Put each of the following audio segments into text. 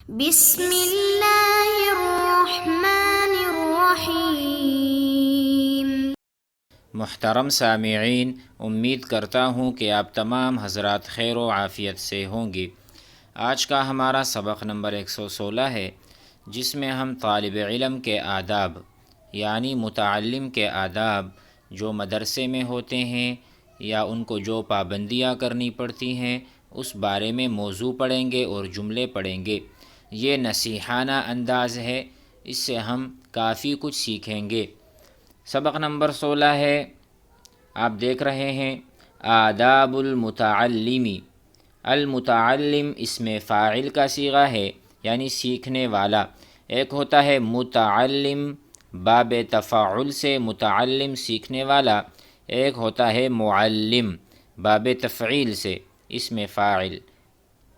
بسم اللہ الرحمن الرحیم۔ محترم سامعین، امید کرتا ہوں کہ آپ تمام حضرات خیر و عافیت سے ہوں گے۔ آج کا ہمارا سبق نمبر 116 ہے، جس میں ہم طالب علم کے آداب یعنی متعلم کے آداب جو مدرسے میں ہوتے ہیں یا ان کو جو پابندیاں کرنی پڑتی ہیں اس بارے میں موضوع پڑھیں گے اور جملے پڑھیں گے۔ یہ نصیحانہ انداز ہے، اس سے ہم کافی کچھ سیکھیں گے۔ سبق نمبر 16 ہے، آپ دیکھ رہے ہیں آداب المتعلمی۔ المتعلم اسم فاعل کا صیغہ ہے، یعنی سیکھنے والا۔ ایک ہوتا ہے متعلم باب تفاعل سے متعلم سیکھنے والا، ایک ہوتا ہے معلم باب تفعیل سے اسم فاعل۔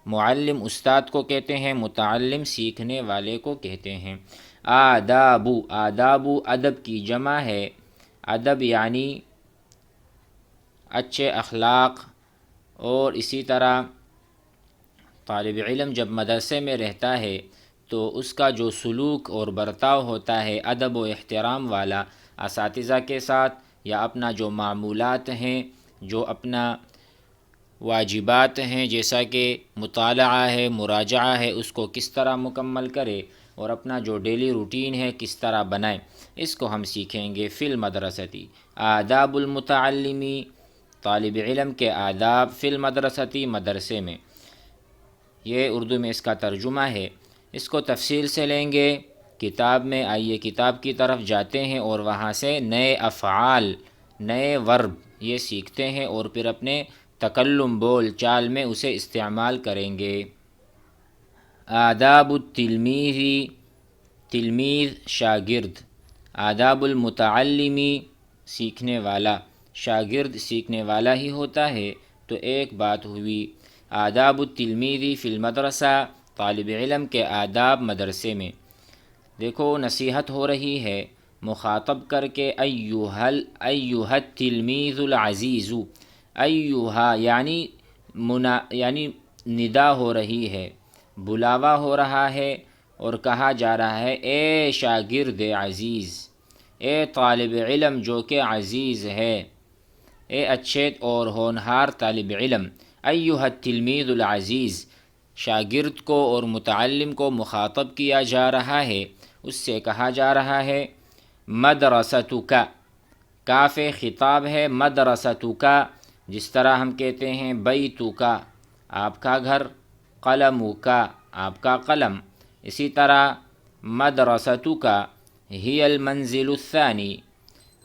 معلم استاد کو کہتے ہیں، متعلم سیکھنے والے کو کہتے ہیں۔ آداب ادب کی جمع ہے۔ ادب یعنی اچھے اخلاق، اور اسی طرح طالب علم جب مدرسے میں رہتا ہے تو اس کا جو سلوک اور برتاؤ ہوتا ہے ادب و احترام والا اساتذہ کے ساتھ، یا اپنا جو معمولات ہیں، جو اپنا واجبات ہیں جیسا کہ مطالعہ ہے، مراجعہ ہے، اس کو کس طرح مکمل کرے، اور اپنا جو ڈیلی روٹین ہے کس طرح بنائے، اس کو ہم سیکھیں گے۔ فی المدرستی آداب المتعلمی، طالب علم کے آداب فی المدرستی مدرسے میں۔ یہ اردو میں اس کا ترجمہ ہے۔ اس کو تفصیل سے لیں گے کتاب میں۔ آئیے کتاب کی طرف جاتے ہیں اور وہاں سے نئے افعال، نئے ورب یہ سیکھتے ہیں، اور پھر اپنے تکلم بول چال میں اسے استعمال کریں گے۔ آداب التلمیذ، تلمیذ شاگرد۔ آداب المتعلمی سیکھنے والا، شاگرد سیکھنے والا ہی ہوتا ہے، تو ایک بات ہوئی۔ آداب التلمیذ فی المدرسہ، طالب علم کے آداب مدرسے میں۔ دیکھو نصیحت ہو رہی ہے مخاطب کر کے، ایھا التلمیذ العزیز۔ ایھا یعنی ندا ہو رہی ہے، بلاوا ہو رہا ہے، اور کہا جا رہا ہے اے شاگرد عزیز، اے طالب علم جو کہ عزیز ہے، اے اچھے اور ہونہار طالب علم۔ ایھا التلمیذ العزیز، شاگرد کو اور متعلم کو مخاطب کیا جا رہا ہے، اس سے کہا جا رہا ہے مدرستک، کاف خطاب ہے، مدرستک، جس طرح ہم کہتے ہیں بیتک آپ کا گھر، قلمک آپ کا قلم، اسی طرح مدرستک ہی المنزل الثانی،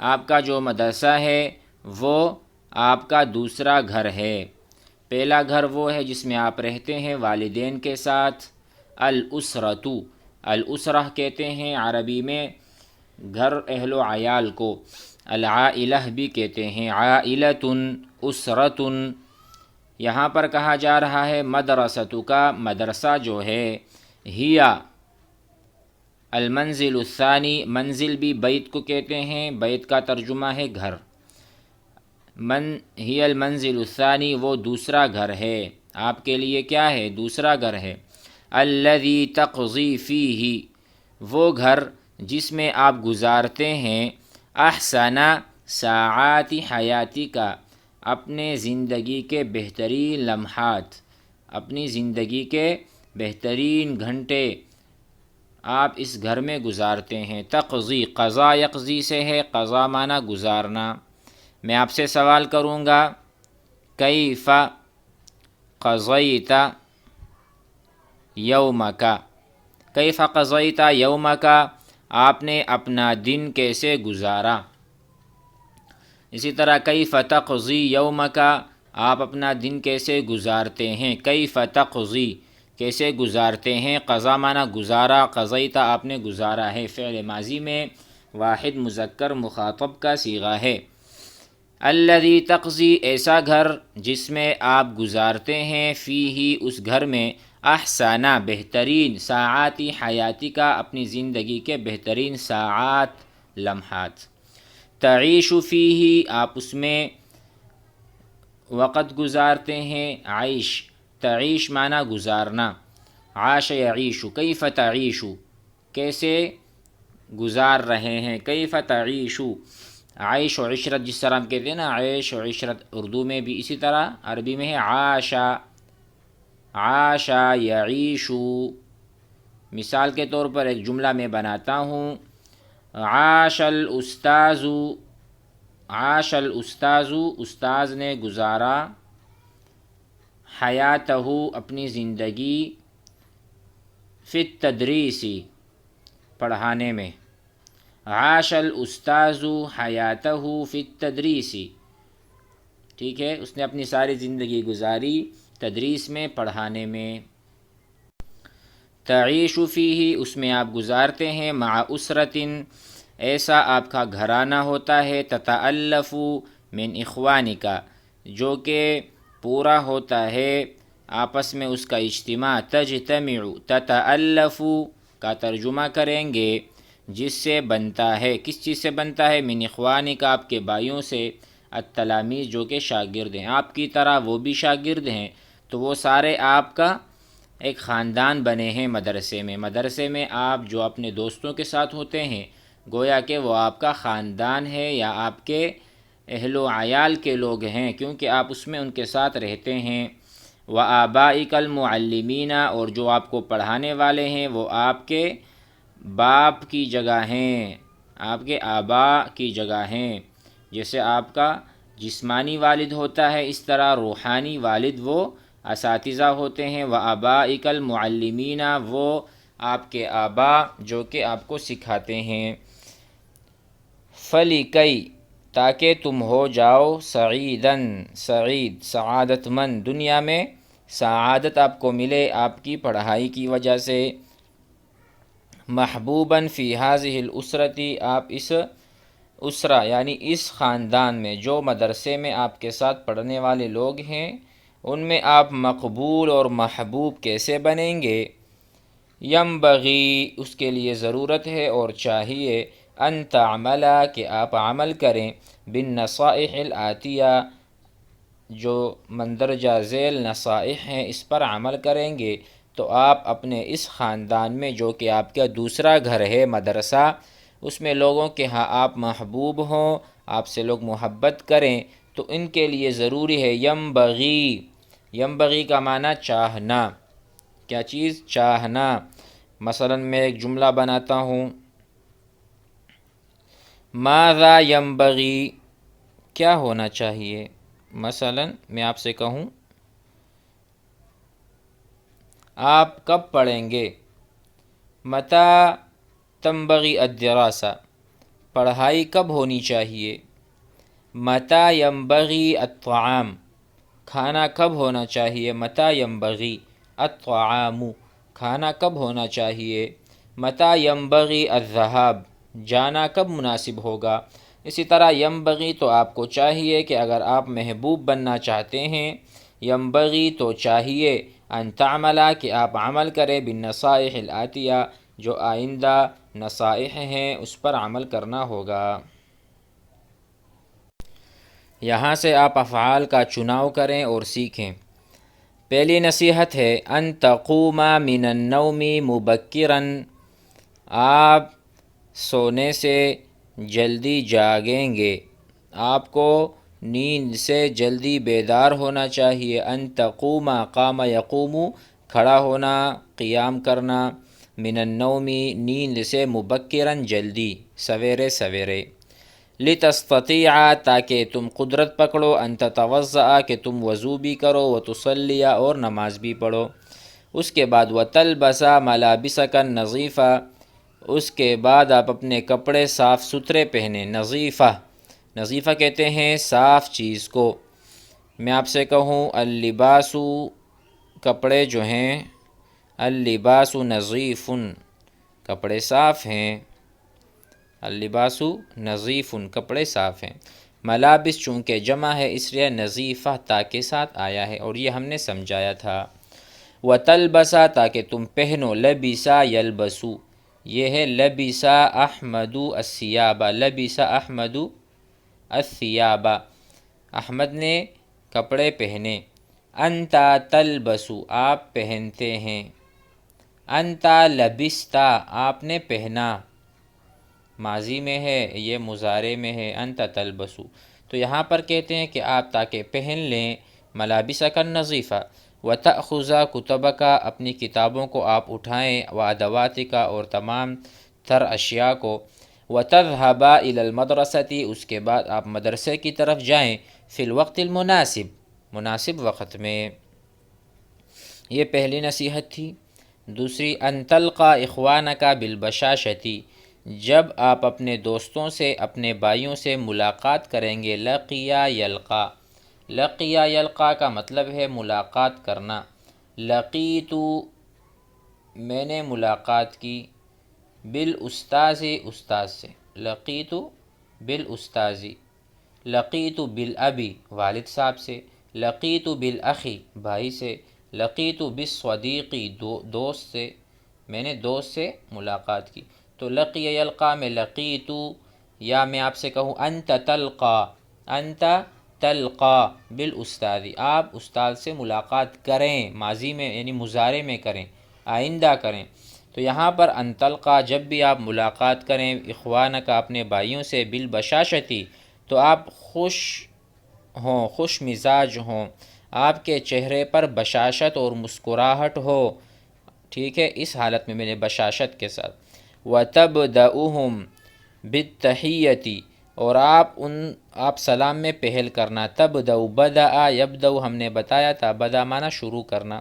آپ کا جو مدرسہ ہے وہ آپ کا دوسرا گھر ہے۔ پہلا گھر وہ ہے جس میں آپ رہتے ہیں والدین کے ساتھ۔ الاسرۃ، الاسرہ کہتے ہیں عربی میں گھر، اہل و عیال کو۔ العائلہ بھی کہتے ہیں، عائلۃ، اسرۃ۔ یہاں پر کہا جا رہا ہے مدرستک، مدرسہ جو ہے، ہی المنزل الثانی، منزل بھی بیت کو کہتے ہیں، بیت کا ترجمہ ہے گھر۔ ہی المنزل الثانی، وہ دوسرا گھر ہے، آپ کے لیے کیا ہے؟ دوسرا گھر ہے۔ الذی تقضی فیہ، وہ گھر جس میں آپ گزارتے ہیں احسن ساعات حیاتک، اپنے زندگی کے بہترین لمحات، اپنی زندگی کے بہترین گھنٹے آپ اس گھر میں گزارتے ہیں۔ تقضی قضا یقضی سے ہے، قضا معنی گزارنا۔ میں آپ سے سوال کروں گا کیف قضیت یومک، کیف قضیت یومک، آپ نے اپنا دن کیسے گزارا۔ اسی طرح کیف تقضی یومک، آپ اپنا دن کیسے گزارتے ہیں۔ کیف تقضی، کیسے گزارتے ہیں، قضا معنی گزارا، قضیت آپ نے گزارا ہے، فعل ماضی میں واحد مذکر مخاطب کا صیغہ ہے۔ الذی تقضی، ایسا گھر جس میں آپ گزارتے ہیں، فیہ اس گھر میں، احسن بہترین، ساعات حیاتک اپنی زندگی کے بہترین ساعات لمحات۔ تعیش فیہ، آپ اس میں وقت گزارتے ہیں، عیش، تعیش معنی گزارنا، عاش یعیش، کیف تعیش، کیسے گزار رہے ہیں، کیف تعیش، عیش و عشرت جس طرح ہم کہتے ہیں نا، عیش و عشرت اردو میں بھی اسی طرح عربی میں ہے عاشا، عاشا یعیش۔ مثال کے طور پر ایک جملہ میں بناتا ہوں، عاش الاستاذ، عاش الاستاذ، استاذ نے گزارا، حیاتہ اپنی زندگی، فی التدریس پڑھانے میں، عاش الاستاذ حیاتہ فی التدریس، ٹھیک ہے، اس نے اپنی ساری زندگی گزاری تدریس میں، پڑھانے میں۔ تعیش فیہ، اس میں آپ گزارتے ہیں، مع اسرۃ، ایسا آپ کا گھرانہ ہوتا ہے، تتألف من اخوانک، جو کہ پورا ہوتا ہے آپس میں اس کا اجتماع، تجتمع، تتألف کا ترجمہ کریں گے جس سے بنتا ہے، کس چیز سے بنتا ہے، من اخوانک، آپ کے بھائیوں سے، التلامیذ جو کہ شاگرد ہیں، آپ کی طرح وہ بھی شاگرد ہیں، تو وہ سارے آپ کا ایک خاندان بنے ہیں مدرسے میں۔ مدرسے میں آپ جو اپنے دوستوں کے ساتھ ہوتے ہیں، گویا کہ وہ آپ کا خاندان ہے یا آپ کے اہل و عیال کے لوگ ہیں، کیونکہ آپ اس میں ان کے ساتھ رہتے ہیں۔ وآبائک المعلمین، اور جو آپ کو پڑھانے والے ہیں وہ آپ کے باپ کی جگہ ہیں، آپ کے آبا کی جگہ ہیں۔ جیسے آپ کا جسمانی والد ہوتا ہے، اس طرح روحانی والد وہ اساتذہ ہوتے ہیں۔ وآبائک المعلمین، وہ آپ کے آبا جو کہ آپ کو سکھاتے ہیں۔ فلکی، تاکہ تم ہو جاؤ، سعیداً، سعید، سعادت مند، دنیا میں سعادت آپ کو ملے آپ کی پڑھائی کی وجہ سے۔ محبوباً فی ہذہ الاسرۃ، آپ اس اسرہ یعنی اس خاندان میں، جو مدرسے میں آپ کے ساتھ پڑھنے والے لوگ ہیں، ان میں آپ مقبول اور محبوب کیسے بنیں گے؟ ینبغی، اس کے لیے ضرورت ہے اور چاہیے، ان تعملا، کہ آپ عمل کریں، بالنصائح الآتیہ، جو مندرجہ ذیل نصائح ہیں اس پر عمل کریں گے تو آپ اپنے اس خاندان میں، جو کہ آپ کا دوسرا گھر ہے مدرسہ، اس میں لوگوں کے ہاں آپ محبوب ہوں، آپ سے لوگ محبت کریں، تو ان کے لیے ضروری ہے، ینبغی، ینبغی کا معنی چاہنا، کیا چیز؟ چاہنا۔ مثلا میں ایک جملہ بناتا ہوں، ماذا ینبغی، کیا ہونا چاہیے؟ مثلا میں آپ سے کہوں آپ کب پڑھیں گے؟ متی تنبغی الدراسہ، پڑھائی کب ہونی چاہیے؟ متی ینبغی الطعام، کھانا کب ہونا چاہیے؟ متی ینبغی الطعام، کھانا کب ہونا چاہیے؟ متی ینبغی الذہاب، جانا کب مناسب ہوگا؟ اسی طرح ینبغی تو آپ کو چاہیے کہ اگر آپ محبوب بننا چاہتے ہیں، ینبغی تو چاہیے، ان تعملا، کہ آپ عمل کریں، بالنصائح الآتیہ، جو آئندہ نصائح ہیں اس پر عمل کرنا ہوگا۔ یہاں سے آپ افعال کا چناؤ کریں اور سیکھیں۔ پہلی نصیحت ہے، ان تقوم من النوم مبکرا، آپ سونے سے جلدی جاگیں گے، آپ کو نیند سے جلدی بیدار ہونا چاہیے۔ ان تقوم، قام یقوم، کھڑا ہونا، قیام کرنا، من النوم، نیند سے، مبکرا، جلدی، سویرے سویرے، لتستطیع، تاکہ تم قدرت پکڑو، ان تتوضأ، کہ تم وضو بھی کرو، وتصلی، اور نماز بھی پڑھو۔ اس کے بعد وتلبس ملابسک النظیفہ، اس کے بعد آپ اپنے کپڑے صاف ستھرے پہنیں۔ نظیفہ، نظیفہ کہتے ہیں صاف چیز کو۔ میں آپ سے کہوں اللباس، کپڑے جو ہیں، اللباس نظیف، کپڑے صاف ہیں، اللباس نظیف، کپڑے صاف ہیں۔ ملابس چونکہ جمع ہے اس لیے نظیفہ تا کے ساتھ آیا ہے، اور یہ ہم نے سمجھایا تھا۔ وتلبسا، تاکہ تم پہنو، لبسا یلبسو، یہ ہے لبسا احمد الثیاب، لبسا احمد الثیاب، احمد نے کپڑے پہنے۔ انت تلبسو، آپ پہنتے ہیں، انتا لبستا آپ نے پہنا، ماضی میں ہے، یہ مضارع میں ہے، انتا تلبسو، تو یہاں پر کہتے ہیں کہ آپ تاکہ پہن لیں ملابسک النظیفہ، وتأخذ کتبک اپنی کتابوں کو آپ اٹھائیں، وادواتک اور تمام تر اشیاء کو، وتذهب الی المدرسۃ اس کے بعد آپ مدرسے کی طرف جائیں، فی الوقت المناسب مناسب وقت میں۔ یہ پہلی نصیحت تھی۔ دوسری، ان تلقى اخوانک بالبشاشۃ، جب آپ اپنے دوستوں سے اپنے بھائیوں سے ملاقات کریں گے، لقیا یلقا، لقیا یلقا کا مطلب ہے ملاقات کرنا۔ لقیتو میں نے ملاقات کی، بالاستاذ استاذ سے، لقیتو بالاستاذ، لقیتو بالابی والد صاحب سے، لقیتو بالاخی بھائی سے، لقیتو بالصدیقی دوست سے، میں نے دوست سے ملاقات کی۔ تو لقی یلقا میں لقیتو، یا میں آپ سے کہوں انت تلقا، انت تلقا بالاستاذ، آپ استاد سے ملاقات کریں، ماضی میں یعنی مضارع میں کریں، آئندہ کریں۔ تو یہاں پر ان تلقا جب بھی آپ ملاقات کریں اخوانک اپنے بھائیوں سے، بالبشاشتی تو آپ خوش ہوں، خوش مزاج ہوں، آپ کے چہرے پر بشاشت اور مسکراہٹ ہو، ٹھیک ہے، اس حالت میں نے بشاشت کے ساتھ۔ وَتَبْدَؤُهُمْ بِالتَّحِيَّةِ اور آپ سلام میں پہل کرنا، تبدأ بدأ یبدأ ہم نے بتایا تھا، بدأ معنی شروع کرنا،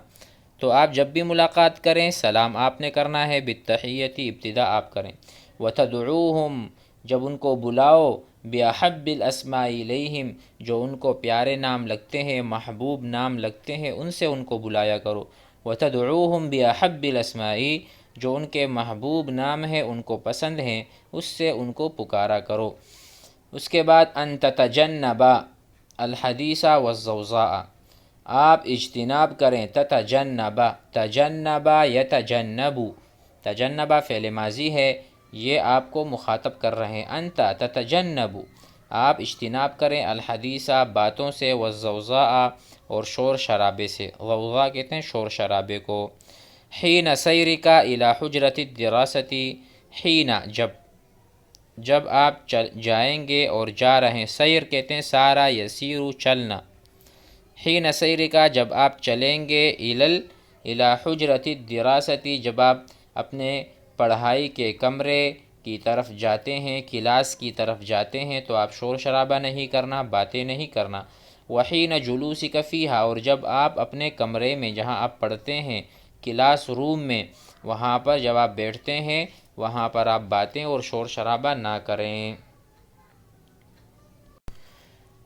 تو آپ جب بھی ملاقات کریں سلام آپ نے کرنا ہے، بالتحیۃ ابتدا آپ کریں۔ وتدعوہم جب ان کو بلاؤ، بأحب الاسماء الیہم جو ان کو پیارے نام لگتے ہیں، محبوب نام لگتے ہیں، ان سے ان کو بلایا کرو۔ وتدعوہم بأحب الاسماء جو ان کے محبوب نام ہیں، ان کو پسند ہیں، اس سے ان کو پکارا کرو۔ اس کے بعد ان تتجنب الحدیث والزوزاء آپ اجتناب کریں، تتجنب، تجنب یتجنب، تجنب فعل ماضی ہے، یہ آپ کو مخاطب کر رہے ہیں، انت تتجنب آپ اجتناب کریں، الحدیث باتوں سے، والزوزاء اور شور شرابے سے، غوغا کہتے ہیں شور شرابے کو۔ حین سیرک الی حجرۃ الدراست حین جب آپ جائیں گے اور جا رہے ہیں، سیر کہتے ہیں سارا یسیرو چلنا، حین سیرکا جب آپ چلیں گے، الی حجرۃ الدراست جب آپ اپنے پڑھائی کے کمرے کی طرف جاتے ہیں، کلاس کی طرف جاتے ہیں، تو آپ شور شرابہ نہیں کرنا، باتیں نہیں کرنا۔ وحین جلوسک فیہا اور جب آپ اپنے کمرے میں جہاں آپ پڑھتے ہیں، کلاس روم میں، وہاں پر جب آپ بیٹھتے ہیں وہاں پر آپ باتیں اور شور شرابہ نہ کریں۔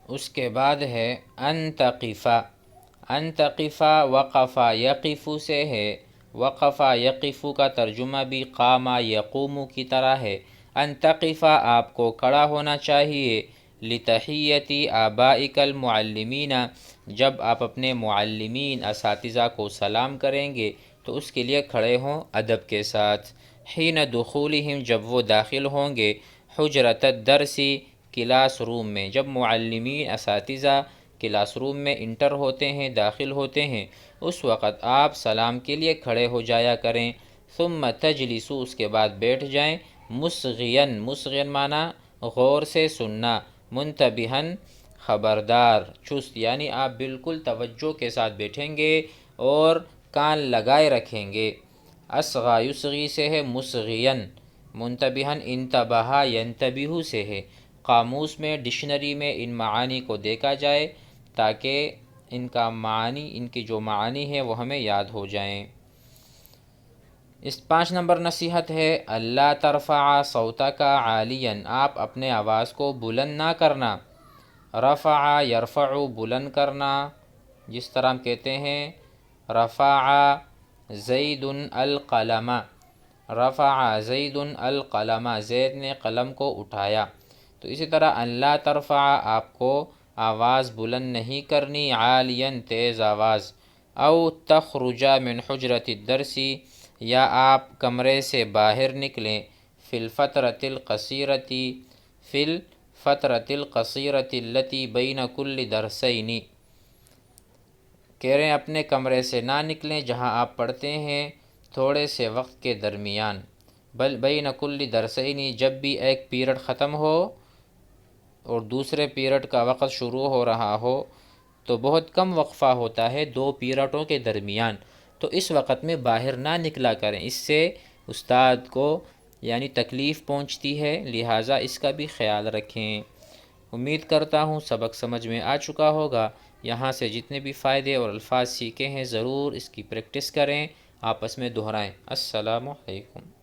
اس کے بعد ہے ان تقفا، ان تقفا وقفا یقف سے ہے، وقفا یقف کا ترجمہ بھی قام یقوم کی طرح ہے۔ ان تقفا آپ کو کھڑا ہونا چاہیے، لتحیت آبائک المعلمین جب آپ اپنے معلمین اساتذہ کو سلام کریں گے تو اس کے لیے کھڑے ہوں ادب کے ساتھ۔ حین دخولہم جب وہ داخل ہوں گے، حجرۃ الدرس کلاس روم میں، جب معلمین اساتذہ کلاس روم میں انٹر ہوتے ہیں، داخل ہوتے ہیں، اس وقت آپ سلام کے لیے کھڑے ہو جایا کریں۔ ثم تجلسوا اس کے بعد بیٹھ جائیں، مصغین، مصغین معنی غور سے سننا، منتبہن خبردار، چست، یعنی آپ بالکل توجہ کے ساتھ بیٹھیں گے اور کان لگائے رکھیں گے۔ اصغا یصغی سے ہے مصغین، منتبہن انتبہ ینتبہ سے ہے۔ قاموس میں، ڈکشنری میں ان معانی کو دیکھا جائے تاکہ ان کا معانی، ان کی جو معانی ہیں وہ ہمیں یاد ہو جائیں۔ اس 5 نمبر نصیحت ہے اللہ ترفع صوتک عالیا آپ اپنے آواز کو بلند نہ کرنا۔ رفع یرفع بلند کرنا، جس طرح ہم کہتے ہیں رفع زید القلم، رفع زید القلم زید نے قلم کو اٹھایا، تو اسی طرح اللہ ترفع آپ کو آواز بلند نہیں کرنی، عالیا تیز آواز، او تخرج من حجرۃ الدرس یا آپ کمرے سے باہر نکلیں، فی الفترۃ القصیرۃ، فی الفترۃ القصیرۃ التی بین کل درسین، کہہ رہے ہیں اپنے کمرے سے نہ نکلیں جہاں آپ پڑھتے ہیں تھوڑے سے وقت کے درمیان، بین کل درسینی، جب بھی ایک پیریڈ ختم ہو اور دوسرے پیریڈ کا وقت شروع ہو رہا ہو تو بہت کم وقفہ ہوتا ہے 2 پیریڈوں کے درمیان، تو اس وقت میں باہر نہ نکلا کریں، اس سے استاد کو یعنی تکلیف پہنچتی ہے، لہٰذا اس کا بھی خیال رکھیں۔ امید کرتا ہوں سبق سمجھ میں آ چکا ہوگا۔ یہاں سے جتنے بھی فائدے اور الفاظ سیکھے ہیں ضرور اس کی پریکٹس کریں، آپس میں دہرائیں۔ السلام علیکم۔